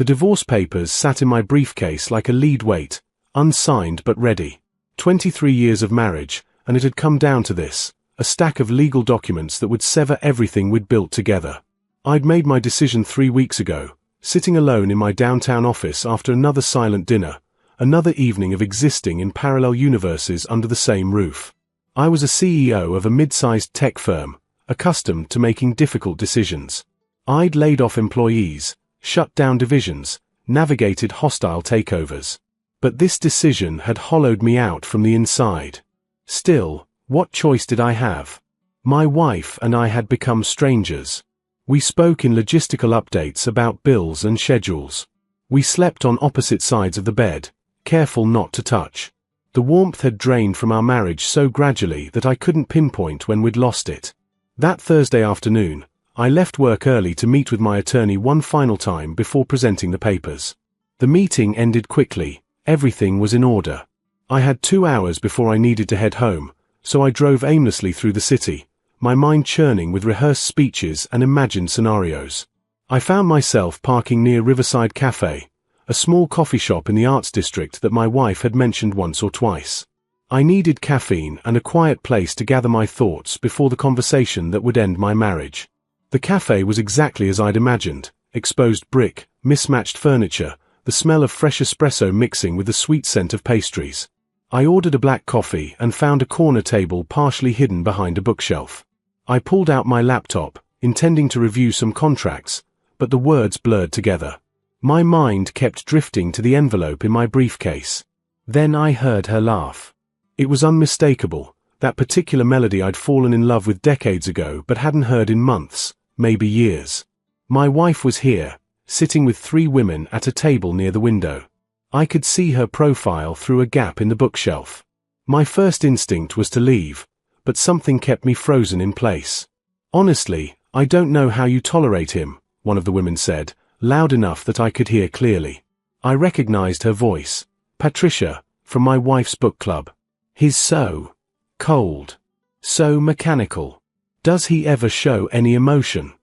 The divorce papers sat in my briefcase like a lead weight, unsigned but ready. 23 years of marriage, and it had come down to this, a stack of legal documents that would sever everything we'd built together. I'd made my decision 3 weeks ago, sitting alone in my downtown office after another silent dinner, another evening of existing in parallel universes under the same roof. I was a CEO of a mid-sized tech firm, accustomed to making difficult decisions. I'd laid off employees, shut down divisions, navigated hostile takeovers. But this decision had hollowed me out from the inside. Still, what choice did I have? My wife and I had become strangers. We spoke in logistical updates about bills and schedules. We slept on opposite sides of the bed, careful not to touch. The warmth had drained from our marriage so gradually that I couldn't pinpoint when we'd lost it. That Thursday afternoon, I left work early to meet with my attorney one final time before presenting the papers. The meeting ended quickly, everything was in order. I had 2 hours before I needed to head home, so I drove aimlessly through the city, my mind churning with rehearsed speeches and imagined scenarios. I found myself parking near Riverside Cafe, a small coffee shop in the arts district that my wife had mentioned once or twice. I needed caffeine and a quiet place to gather my thoughts before the conversation that would end my marriage. The cafe was exactly as I'd imagined, exposed brick, mismatched furniture, the smell of fresh espresso mixing with the sweet scent of pastries. I ordered a black coffee and found a corner table partially hidden behind a bookshelf. I pulled out my laptop, intending to review some contracts, but the words blurred together. My mind kept drifting to the envelope in my briefcase. Then I heard her laugh. It was unmistakable, that particular melody I'd fallen in love with decades ago but hadn't heard in months, maybe years. My wife was here, sitting with 3 women at a table near the window. I could see her profile through a gap in the bookshelf. My first instinct was to leave, but something kept me frozen in place. "Honestly, I don't know how you tolerate him," one of the women said, loud enough that I could hear clearly. I recognized her voice, Patricia, from my wife's book club. "He's so cold, so mechanical. Does he ever show any emotion?"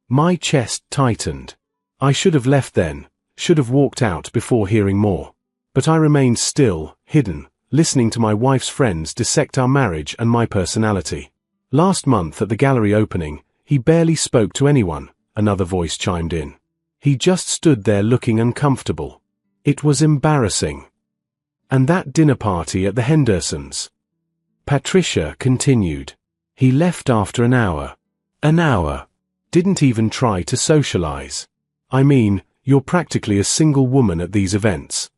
My chest tightened. I should have left then, should have walked out before hearing more. But I remained still, hidden, listening to my wife's friends dissect our marriage and my personality. "Last month at the gallery opening, he barely spoke to anyone," another voice chimed in. "He just stood there looking uncomfortable. It was embarrassing. And that dinner party at the Hendersons," Patricia continued. "He left after an hour. An hour. Didn't even try to socialize. I mean, you're practically a single woman at these events."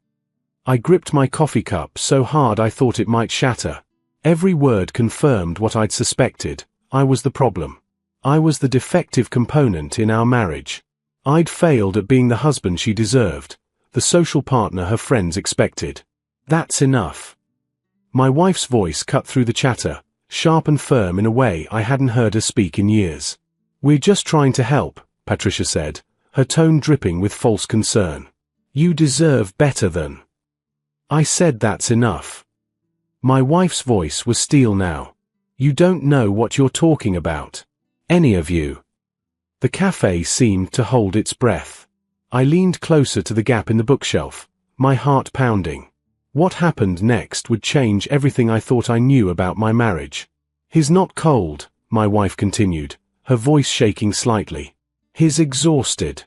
I gripped my coffee cup so hard I thought it might shatter. Every word confirmed what I'd suspected. I was the problem. I was the defective component in our marriage. I'd failed at being the husband she deserved, the social partner her friends expected. "That's enough." My wife's voice cut through the chatter, sharp and firm in a way I hadn't heard her speak in years. "We're just trying to help," Patricia said, her tone dripping with false concern. "You deserve better than." I said that's enough. My wife's voice was steel now. "You don't know what you're talking about. Any of you." The cafe seemed to hold its breath. I leaned closer to the gap in the bookshelf, my heart pounding. What happened next would change everything I thought I knew about my marriage. "He's not cold," my wife continued, her voice shaking slightly. "He's exhausted."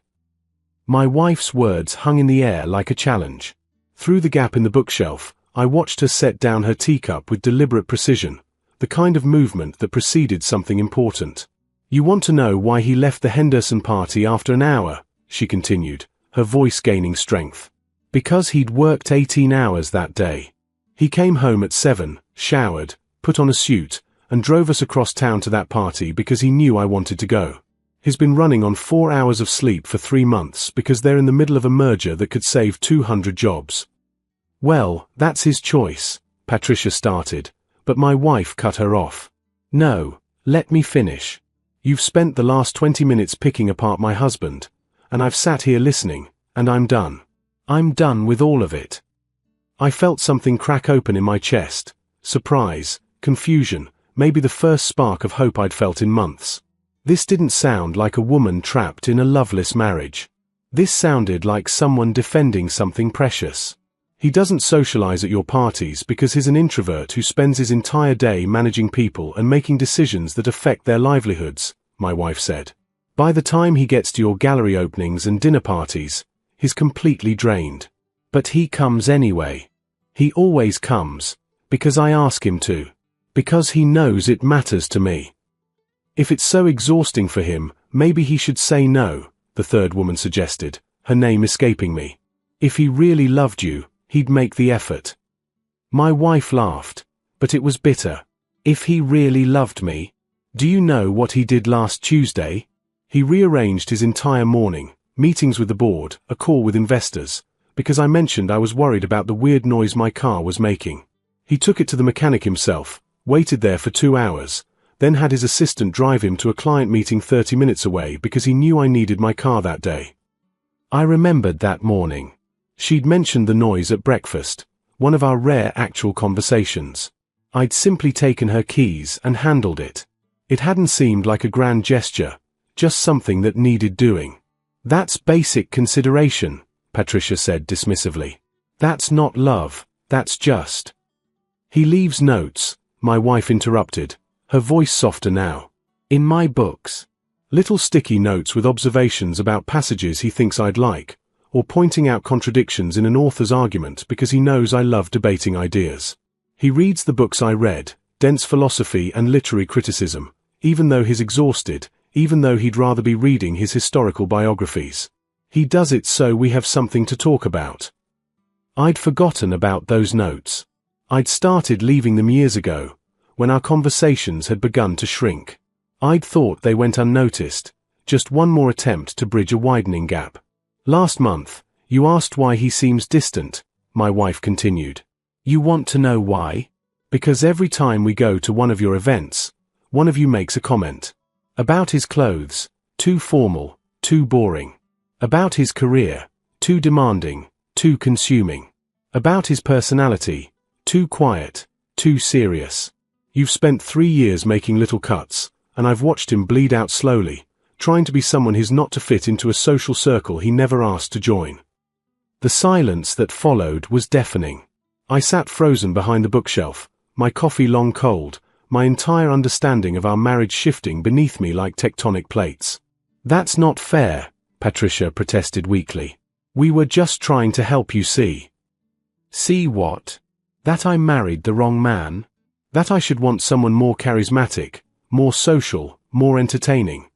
My wife's words hung in the air like a challenge. Through the gap in the bookshelf, I watched her set down her teacup with deliberate precision, the kind of movement that preceded something important. "You want to know why he left the Henderson party after an hour?" she continued, her voice gaining strength. "Because he'd worked 18 hours that day. He came home at 7, showered, put on a suit, and drove us across town to that party because he knew I wanted to go. He's been running on 4 hours of sleep for 3 months because they're in the middle of a merger that could save 200 jobs. "Well, that's his choice," Patricia started, but my wife cut her off. "No, let me finish. You've spent the last 20 minutes picking apart my husband, and I've sat here listening, and I'm done. I'm done with all of it." I felt something crack open in my chest, surprise, confusion, maybe the first spark of hope I'd felt in months. This didn't sound like a woman trapped in a loveless marriage. This sounded like someone defending something precious. He doesn't socialize at your parties because he's an introvert who spends his entire day managing people and making decisions that affect their livelihoods, my wife said. By the time he gets to your gallery openings and dinner parties, he's completely drained. But he comes anyway. He always comes, because I ask him to. Because he knows it matters to me. If it's so exhausting for him, maybe he should say no, the third woman suggested, her name escaping me. If he really loved you, he'd make the effort. My wife laughed, but it was bitter. If he really loved me, do you know what he did last Tuesday? He rearranged his entire morning, meetings with the board, a call with investors, because I mentioned I was worried about the weird noise my car was making. He took it to the mechanic himself, waited there for 2 hours, then had his assistant drive him to a client meeting 30 minutes away because he knew I needed my car that day. I remembered that morning. She'd mentioned the noise at breakfast, one of our rare actual conversations. I'd simply taken her keys and handled it. It hadn't seemed like a grand gesture, just something that needed doing. That's basic consideration, Patricia said dismissively. That's not love, that's just. He leaves notes, my wife interrupted, her voice softer now. In my books. Little sticky notes with observations about passages he thinks I'd like, or pointing out contradictions in an author's argument because he knows I love debating ideas. He reads the books I read, dense philosophy and literary criticism, even though he's exhausted, even though he'd rather be reading his historical biographies. He does it so we have something to talk about. I'd forgotten about those notes. I'd started leaving them years ago, when our conversations had begun to shrink. I'd thought they went unnoticed, just one more attempt to bridge a widening gap. Last month, you asked why he seems distant, my wife continued. You want to know why? Because every time we go to one of your events, one of you makes a comment. About his clothes, too formal, too boring. About his career, too demanding, too consuming. About his personality, too quiet, too serious. You've spent 3 years making little cuts, and I've watched him bleed out slowly, trying to be someone he's not to fit into a social circle he never asked to join. The silence that followed was deafening. I sat frozen behind the bookshelf, my coffee long cold, my entire understanding of our marriage shifting beneath me like tectonic plates. That's not fair, Patricia protested weakly. We were just trying to help you see. See what? That I married the wrong man? That I should want someone more charismatic, more social, more entertaining.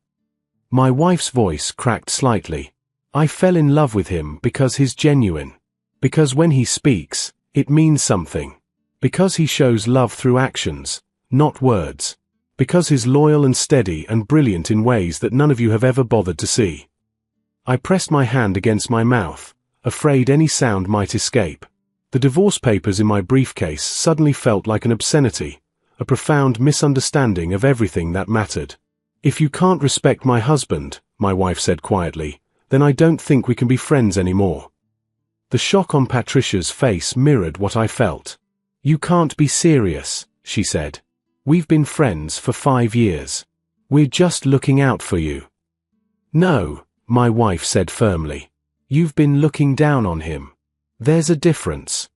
My wife's voice cracked slightly. I fell in love with him because he's genuine. Because when he speaks, it means something. Because he shows love through actions, not words. Because he's loyal and steady and brilliant in ways that none of you have ever bothered to see. I pressed my hand against my mouth, afraid any sound might escape. The divorce papers in my briefcase suddenly felt like an obscenity, a profound misunderstanding of everything that mattered. If you can't respect my husband, my wife said quietly, then I don't think we can be friends anymore. The shock on Patricia's face mirrored what I felt. You can't be serious, she said. We've been friends for 5 years. We're just looking out for you. No, my wife said firmly. You've been looking down on him. There's a difference.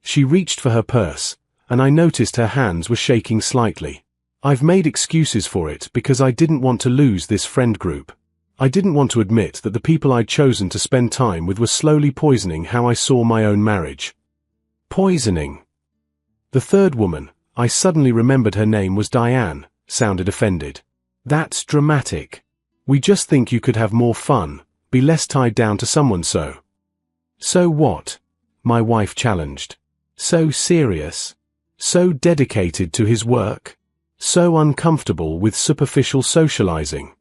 She reached for her purse, and I noticed her hands were shaking slightly. I've made excuses for it because I didn't want to lose this friend group. I didn't want to admit that the people I'd chosen to spend time with were slowly poisoning how I saw my own marriage. Poisoning. The third woman, I suddenly remembered her name was Diane, sounded offended. That's dramatic. We just think you could have more fun, be less tied down to someone so. So what? My wife challenged. So serious? So dedicated to his work? So uncomfortable with superficial socializing?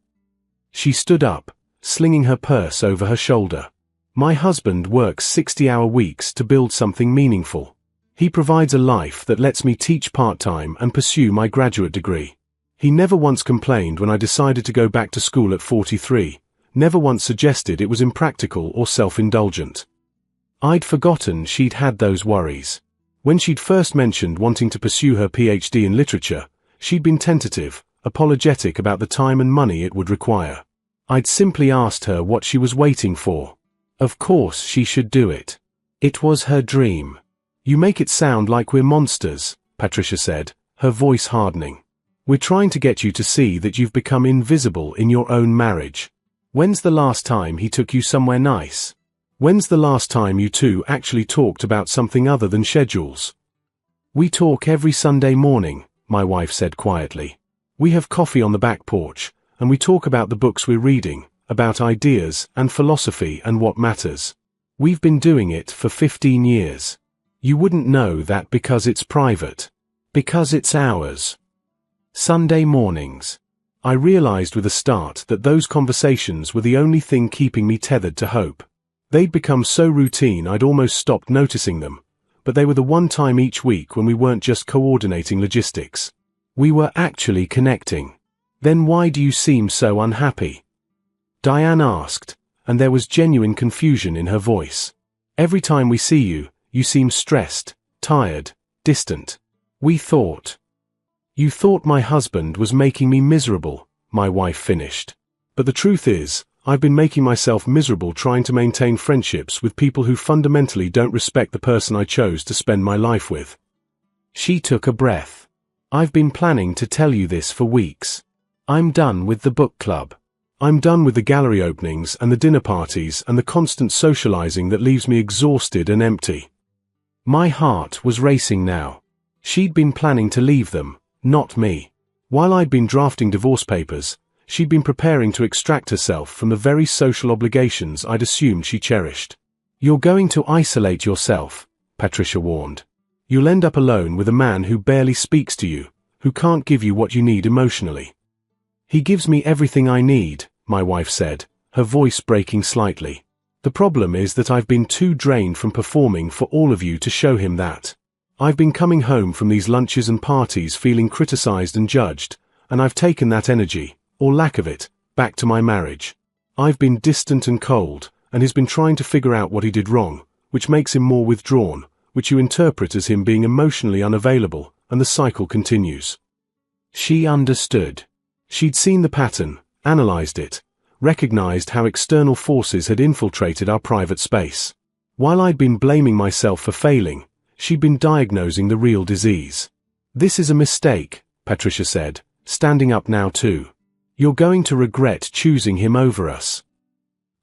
She stood up, slinging her purse over her shoulder. My husband works 60-hour weeks to build something meaningful. He provides a life that lets me teach part-time and pursue my graduate degree. He never once complained when I decided to go back to school at 43, never once suggested it was impractical or self-indulgent. I'd forgotten she'd had those worries. When she'd first mentioned wanting to pursue her PhD in literature, she'd been tentative, apologetic about the time and money it would require. I'd simply asked her what she was waiting for. Of course she should do it. It was her dream. You make it sound like we're monsters, Patricia said, her voice hardening. We're trying to get you to see that you've become invisible in your own marriage. When's the last time he took you somewhere nice? When's the last time you two actually talked about something other than schedules? We talk every Sunday morning, my wife said quietly. We have coffee on the back porch, and we talk about the books we're reading, about ideas and philosophy and what matters. We've been doing it for 15 years. You wouldn't know that because it's private. Because it's ours. Sunday mornings. I realized with a start that those conversations were the only thing keeping me tethered to hope. They'd become so routine I'd almost stopped noticing them, but they were the one time each week when we weren't just coordinating logistics. We were actually connecting. Then why do you seem so unhappy? Diane asked, and there was genuine confusion in her voice. Every time we see you, you seem stressed, tired, distant. You thought my husband was making me miserable, my wife finished. But the truth is, I've been making myself miserable trying to maintain friendships with people who fundamentally don't respect the person I chose to spend my life with. She took a breath. I've been planning to tell you this for weeks. I'm done with the book club. I'm done with the gallery openings and the dinner parties and the constant socializing that leaves me exhausted and empty. My heart was racing now. She'd been planning to leave them, not me. While I'd been drafting divorce papers, she'd been preparing to extract herself from the very social obligations I'd assumed she cherished. You're going to isolate yourself, Patricia warned. You'll end up alone with a man who barely speaks to you, who can't give you what you need emotionally. He gives me everything I need, my wife said, her voice breaking slightly. The problem is that I've been too drained from performing for all of you to show him that. I've been coming home from these lunches and parties feeling criticized and judged, and I've taken that energy, or lack of it, back to my marriage. I've been distant and cold, and he's been trying to figure out what he did wrong, which makes him more withdrawn, which you interpret as him being emotionally unavailable, and the cycle continues. She understood. She'd seen the pattern, analyzed it, recognized how external forces had infiltrated our private space. While I'd been blaming myself for failing, she'd been diagnosing the real disease. This is a mistake, Patricia said, standing up now too. You're going to regret choosing him over us.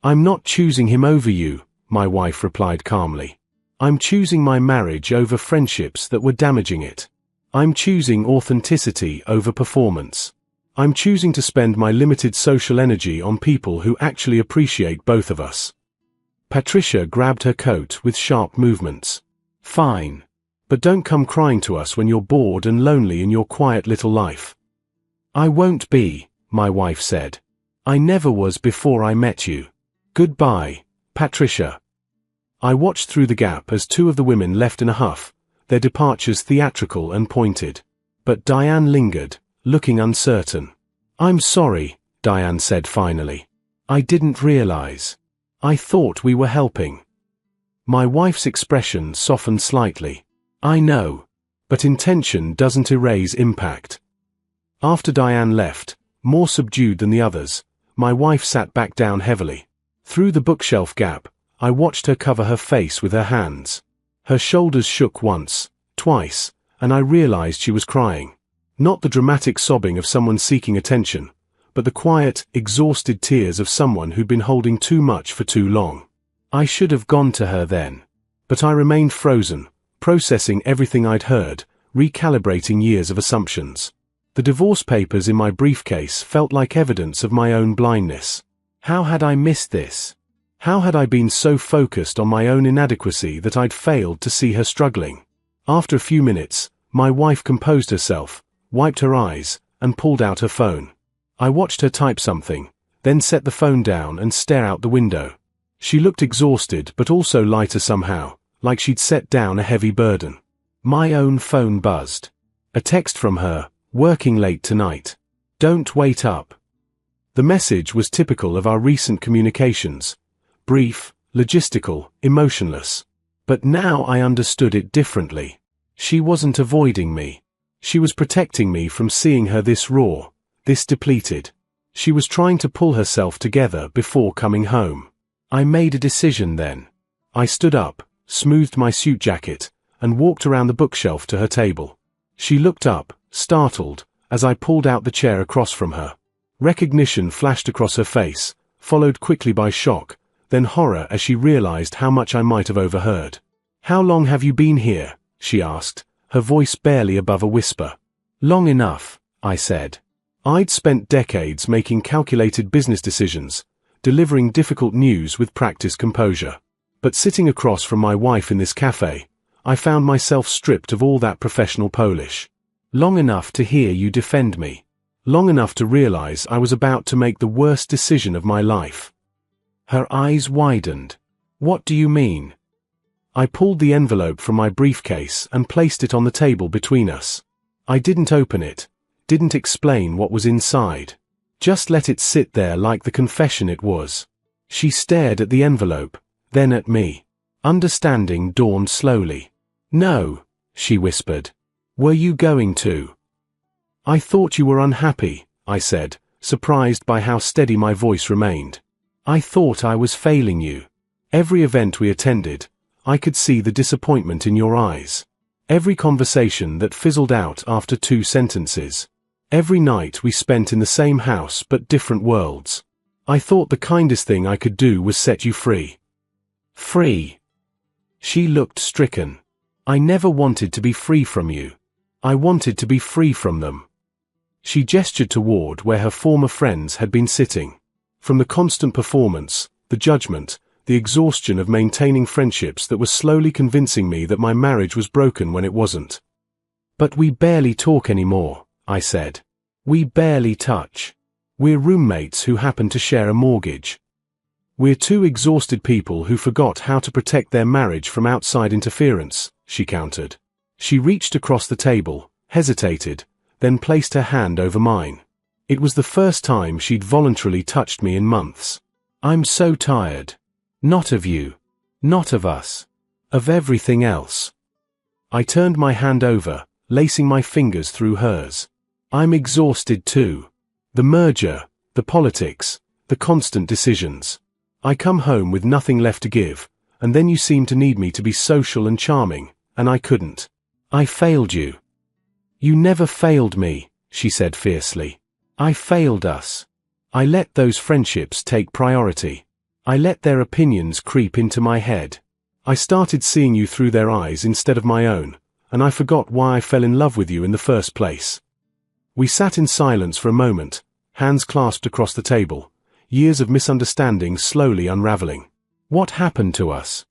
I'm not choosing him over you, my wife replied calmly. I'm choosing my marriage over friendships that were damaging it. I'm choosing authenticity over performance. I'm choosing to spend my limited social energy on people who actually appreciate both of us. Patricia grabbed her coat with sharp movements. Fine. But don't come crying to us when you're bored and lonely in your quiet little life. I won't be, my wife said. I never was before I met you. Goodbye, Patricia. I watched through the gap as two of the women left in a huff, their departures theatrical and pointed. But Diane lingered, looking uncertain. I'm sorry, Diane said finally. I didn't realize. I thought we were helping. My wife's expression softened slightly. I know. But intention doesn't erase impact. After Diane left, more subdued than the others, my wife sat back down heavily. Through the bookshelf gap, I watched her cover her face with her hands. Her shoulders shook once, twice, and I realized she was crying. Not the dramatic sobbing of someone seeking attention, but the quiet, exhausted tears of someone who'd been holding too much for too long. I should have gone to her then. But I remained frozen, processing everything I'd heard, recalibrating years of assumptions. The divorce papers in my briefcase felt like evidence of my own blindness. How had I missed this? How had I been so focused on my own inadequacy that I'd failed to see her struggling? After a few minutes, my wife composed herself, wiped her eyes, and pulled out her phone. I watched her type something, then set the phone down and stare out the window. She looked exhausted but also lighter somehow, like she'd set down a heavy burden. My own phone buzzed. A text from her, working late tonight. Don't wait up. The message was typical of our recent communications. Brief, logistical, emotionless. But now I understood it differently. She wasn't avoiding me. She was protecting me from seeing her this raw, this depleted. She was trying to pull herself together before coming home. I made a decision then. I stood up, smoothed my suit jacket, and walked around the bookshelf to her table. She looked up, startled, as I pulled out the chair across from her. Recognition flashed across her face, followed quickly by shock, then horror as she realized how much I might have overheard. "How long have you been here?" she asked, her voice barely above a whisper. "Long enough," I said. I'd spent decades making calculated business decisions, delivering difficult news with practiced composure. But sitting across from my wife in this cafe, I found myself stripped of all that professional polish. Long enough to hear you defend me. Long enough to realize I was about to make the worst decision of my life. Her eyes widened. "What do you mean?" I pulled the envelope from my briefcase and placed it on the table between us. I didn't open it, didn't explain what was inside. Just let it sit there like the confession it was. She stared at the envelope, then at me. Understanding dawned slowly. "No," she whispered. "Were you going to?" "I thought you were unhappy," I said, surprised by how steady my voice remained. "I thought I was failing you. Every event we attended, I could see the disappointment in your eyes. Every conversation that fizzled out after 2 sentences. Every night we spent in the same house but different worlds. I thought the kindest thing I could do was set you free." "Free?" She looked stricken. "I never wanted to be free from you. I wanted to be free from them." She gestured toward where her former friends had been sitting. From the constant performance, the judgment, the exhaustion of maintaining friendships that was slowly convincing me that my marriage was broken when it wasn't. "But we barely talk anymore," I said. "We barely touch. We're roommates who happen to share a mortgage. We're 2 exhausted people who forgot how to protect their marriage from outside interference," she countered. She reached across the table, hesitated, then placed her hand over mine. It was the first time she'd voluntarily touched me in months. "I'm so tired. Not of you. Not of us. Of everything else." I turned my hand over, lacing my fingers through hers. "I'm exhausted too. The merger, the politics, the constant decisions. I come home with nothing left to give, and then you seem to need me to be social and charming, and I couldn't. I failed you." "You never failed me," she said fiercely. "I failed us. I let those friendships take priority. I let their opinions creep into my head. I started seeing you through their eyes instead of my own, and I forgot why I fell in love with you in the first place." We sat in silence for a moment, hands clasped across the table, years of misunderstanding slowly unraveling. "What happened to us?"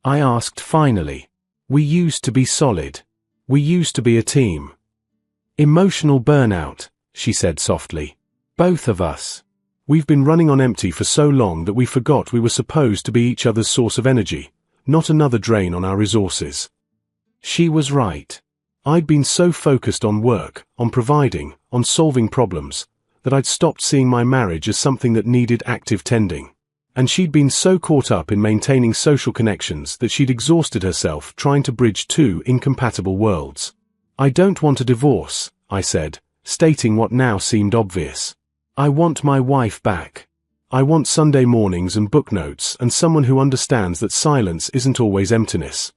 I asked finally. "We used to be solid. We used to be a team." "Emotional burnout," she said softly. "Both of us. We've been running on empty for so long that we forgot we were supposed to be each other's source of energy, not another drain on our resources." She was right. I'd been so focused on work, on providing, on solving problems, that I'd stopped seeing my marriage as something that needed active tending. And she'd been so caught up in maintaining social connections that she'd exhausted herself trying to bridge 2 incompatible worlds. "I don't want a divorce," I said, stating what now seemed obvious. "I want my wife back. I want Sunday mornings and book notes and someone who understands that silence isn't always emptiness."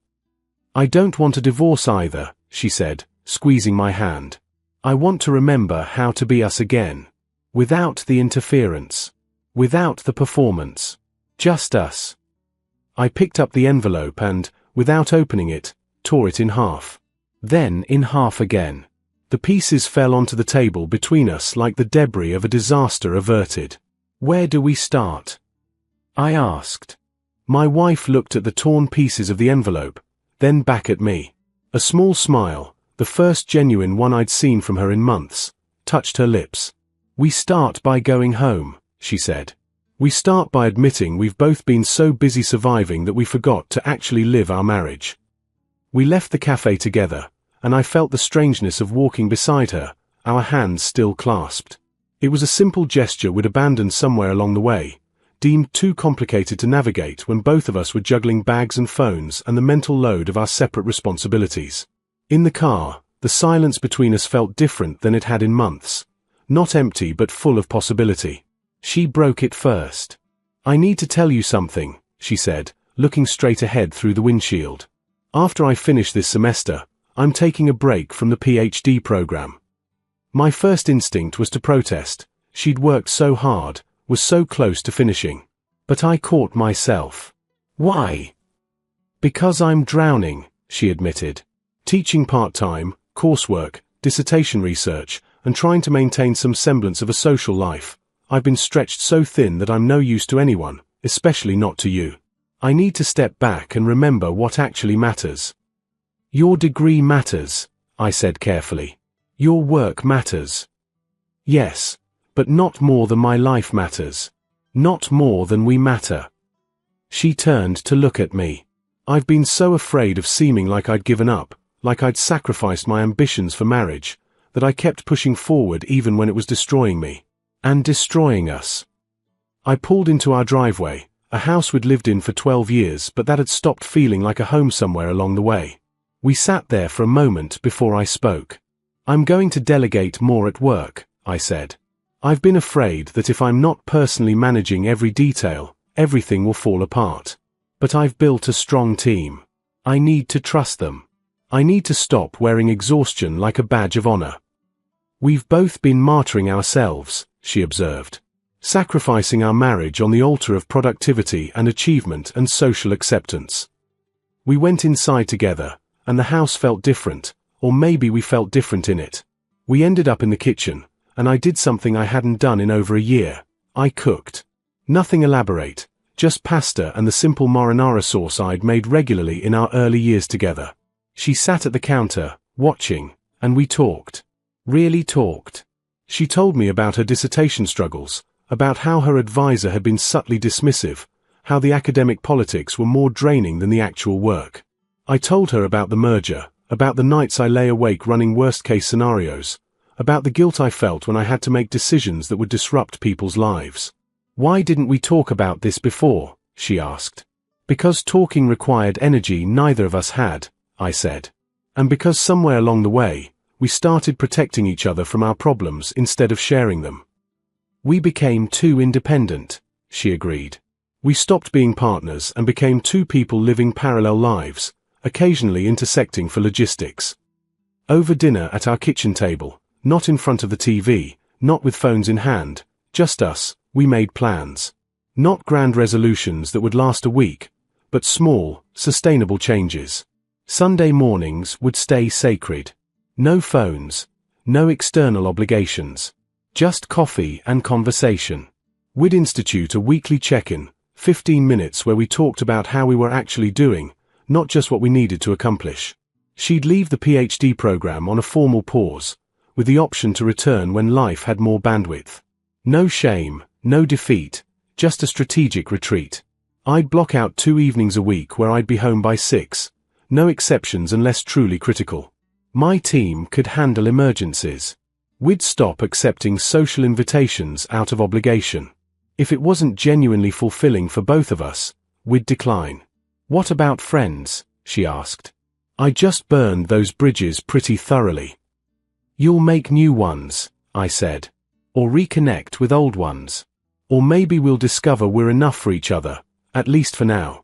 "I don't want a divorce either," she said, squeezing my hand. "I want to remember how to be us again. Without the interference. Without the performance. Just us." I picked up the envelope and, without opening it, tore it in half. Then in half again. The pieces fell onto the table between us like the debris of a disaster averted. "Where do we start?" I asked. My wife looked at the torn pieces of the envelope, then back at me. A small smile, the first genuine one I'd seen from her in months, touched her lips. "We start by going home," she said. "We start by admitting we've both been so busy surviving that we forgot to actually live our marriage." We left the cafe together, and I felt the strangeness of walking beside her, our hands still clasped. It was a simple gesture we'd abandoned somewhere along the way, deemed too complicated to navigate when both of us were juggling bags and phones and the mental load of our separate responsibilities. In the car, the silence between us felt different than it had in months, Not empty but full of possibility. She broke it first. "I need to tell you something," she said, looking straight ahead through the windshield. "After I finish this semester, I'm taking a break from the PhD program." My first instinct was to protest. She'd worked so hard, was so close to finishing. But I caught myself. "Why?" "Because I'm drowning," she admitted. "Teaching part-time, coursework, dissertation research, and trying to maintain some semblance of a social life. I've been stretched so thin that I'm no use to anyone, especially not to you. I need to step back and remember what actually matters." "Your degree matters," I said carefully. "Your work matters." "Yes, but not more than my life matters. Not more than we matter." She turned to look at me. I've been so afraid of seeming like I'd given up, like I'd sacrificed my ambitions for marriage, that I kept pushing forward even when it was destroying me. And destroying us. I pulled into our driveway, a house we'd lived in for 12 years but that had stopped feeling like a home somewhere along the way. We sat there for a moment before I spoke. "I'm going to delegate more at work," I said. "I've been afraid that if I'm not personally managing every detail, everything will fall apart. But I've built a strong team. I need to trust them. I need to stop wearing exhaustion like a badge of honor." "We've both been martyring ourselves," she observed. "Sacrificing our marriage on the altar of productivity and achievement and social acceptance." We went inside together, and the house felt different, or maybe we felt different in it. We ended up in the kitchen, and I did something I hadn't done in over a year. I cooked. Nothing elaborate, just pasta and the simple marinara sauce I'd made regularly in our early years together. She sat at the counter, watching, and we talked. Really talked. She told me about her dissertation struggles, about how her advisor had been subtly dismissive, how the academic politics were more draining than the actual work. I told her about the merger, about the nights I lay awake running worst-case scenarios, about the guilt I felt when I had to make decisions that would disrupt people's lives. "Why didn't we talk about this before?" she asked. "Because talking required energy neither of us had," I said. "And because somewhere along the way, we started protecting each other from our problems instead of sharing them. We became too independent," she agreed. "We stopped being partners and became two people living parallel lives, occasionally intersecting for logistics." Over dinner at our kitchen table, not in front of the TV, not with phones in hand, just us, we made plans. Not grand resolutions that would last a week, but small, sustainable changes. Sunday mornings would stay sacred. No phones, no external obligations. Just coffee and conversation. We'd institute a weekly check-in, 15 minutes where we talked about how we were actually doing, not just what we needed to accomplish. She'd leave the PhD program on a formal pause, with the option to return when life had more bandwidth. No shame, no defeat, just a strategic retreat. I'd block out 2 evenings a week where I'd be home by 6, no exceptions unless truly critical. My team could handle emergencies. We'd stop accepting social invitations out of obligation. If it wasn't genuinely fulfilling for both of us, we'd decline. "What about friends?" she asked. "I just burned those bridges pretty thoroughly." "You'll make new ones," I said. "Or reconnect with old ones. Or maybe we'll discover we're enough for each other, at least for now."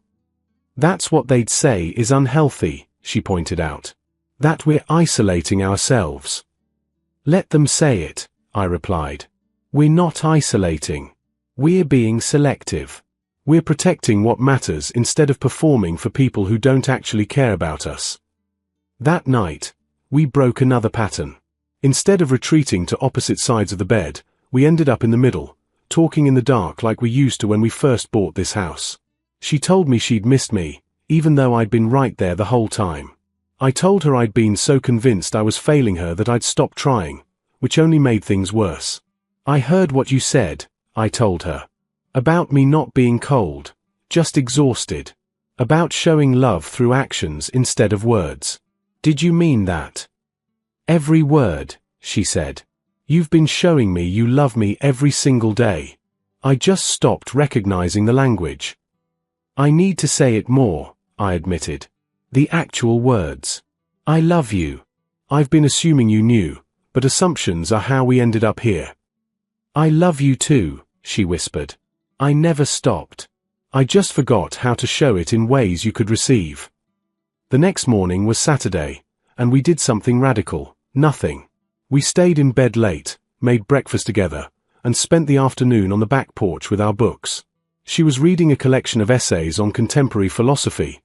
"That's what they'd say is unhealthy," she pointed out. "That we're isolating ourselves." "Let them say it," I replied. "We're not isolating. We're being selective. We're protecting what matters instead of performing for people who don't actually care about us." That night, we broke another pattern. Instead of retreating to opposite sides of the bed, we ended up in the middle, talking in the dark like we used to when we first bought this house. She told me she'd missed me, even though I'd been right there the whole time. I told her I'd been so convinced I was failing her that I'd stopped trying, which only made things worse. "I heard what you said," I told her. "About me not being cold, just exhausted. About showing love through actions instead of words. Did you mean that?" "Every word," she said. "You've been showing me you love me every single day. I just stopped recognizing the language." "I need to say it more," I admitted. "The actual words. I love you. I've been assuming you knew, but assumptions are how we ended up here. I love you too, she whispered. I never stopped. I just forgot how to show it in ways you could receive. The next morning was Saturday, and we did something radical. Nothing. We stayed in bed late, made breakfast together, and spent the afternoon on the back porch with our books. She was reading a collection of essays on contemporary philosophy.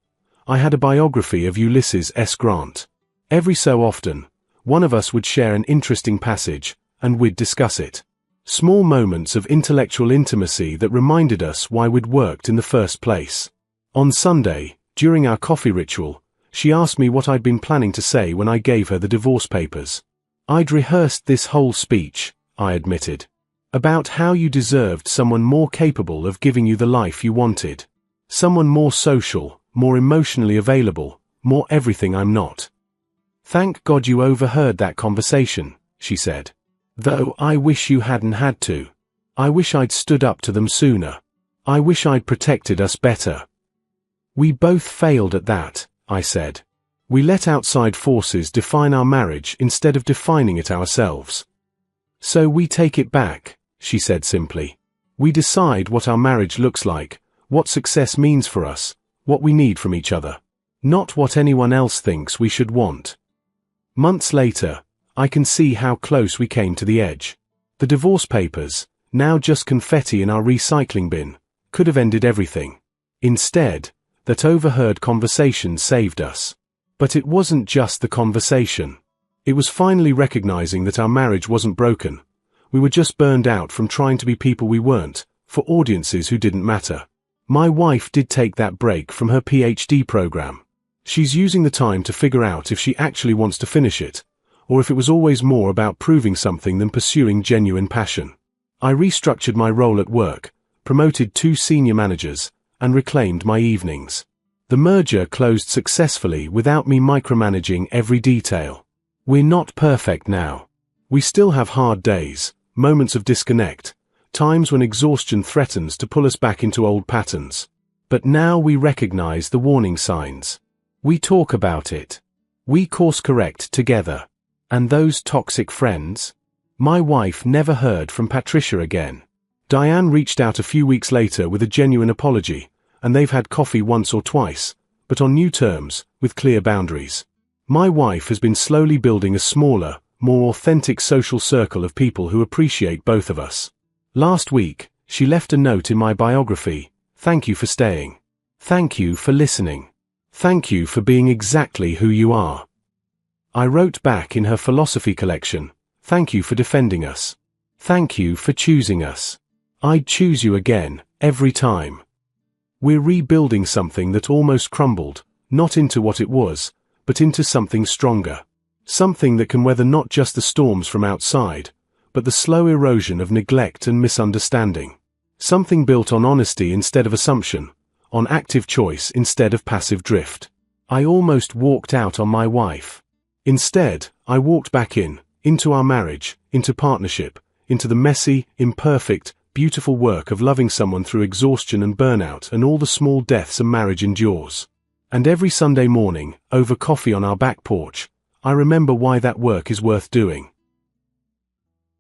I had a biography of Ulysses S. Grant. Every so often, one of us would share an interesting passage, and we'd discuss it. Small moments of intellectual intimacy that reminded us why we'd worked in the first place. On Sunday, during our coffee ritual, she asked me what I'd been planning to say when I gave her the divorce papers. I'd rehearsed this whole speech, I admitted, about how you deserved someone more capable of giving you the life you wanted. Someone more social, more emotionally available, more everything I'm not. Thank God you overheard that conversation, she said. Though I wish you hadn't had to. I wish I'd stood up to them sooner. I wish I'd protected us better. We both failed at that, I said. We let outside forces define our marriage instead of defining it ourselves. So we take it back, she said simply. We decide what our marriage looks like, what success means for us, what we need from each other. Not what anyone else thinks we should want. Months later, I can see how close we came to the edge. The divorce papers, now just confetti in our recycling bin, could have ended everything. Instead, that overheard conversation saved us. But it wasn't just the conversation. It was finally recognizing that our marriage wasn't broken. We were just burned out from trying to be people we weren't, for audiences who didn't matter. My wife did take that break from her PhD program. She's using the time to figure out if she actually wants to finish it, or if it was always more about proving something than pursuing genuine passion. I restructured my role at work, promoted 2 senior managers, and reclaimed my evenings. The merger closed successfully without me micromanaging every detail. We're not perfect now. We still have hard days, moments of disconnect, times when exhaustion threatens to pull us back into old patterns. But now we recognize the warning signs. We talk about it. We course correct together. And those toxic friends? My wife never heard from Patricia again. Diane reached out a few weeks later with a genuine apology, and they've had coffee once or twice, but on new terms, with clear boundaries. My wife has been slowly building a smaller, more authentic social circle of people who appreciate both of us. Last week, she left a note in my biography. Thank you for staying. Thank you for listening. Thank you for being exactly who you are. I wrote back in her philosophy collection, thank you for defending us. Thank you for choosing us. I'd choose you again, every time. We're rebuilding something that almost crumbled, not into what it was, but into something stronger. Something that can weather not just the storms from outside, but the slow erosion of neglect and misunderstanding. Something built on honesty instead of assumption, on active choice instead of passive drift. I almost walked out on my wife. Instead, I walked back into our marriage, into partnership, into the messy, imperfect, beautiful work of loving someone through exhaustion and burnout and all the small deaths a marriage endures. And every Sunday morning, over coffee on our back porch, I remember why that work is worth doing.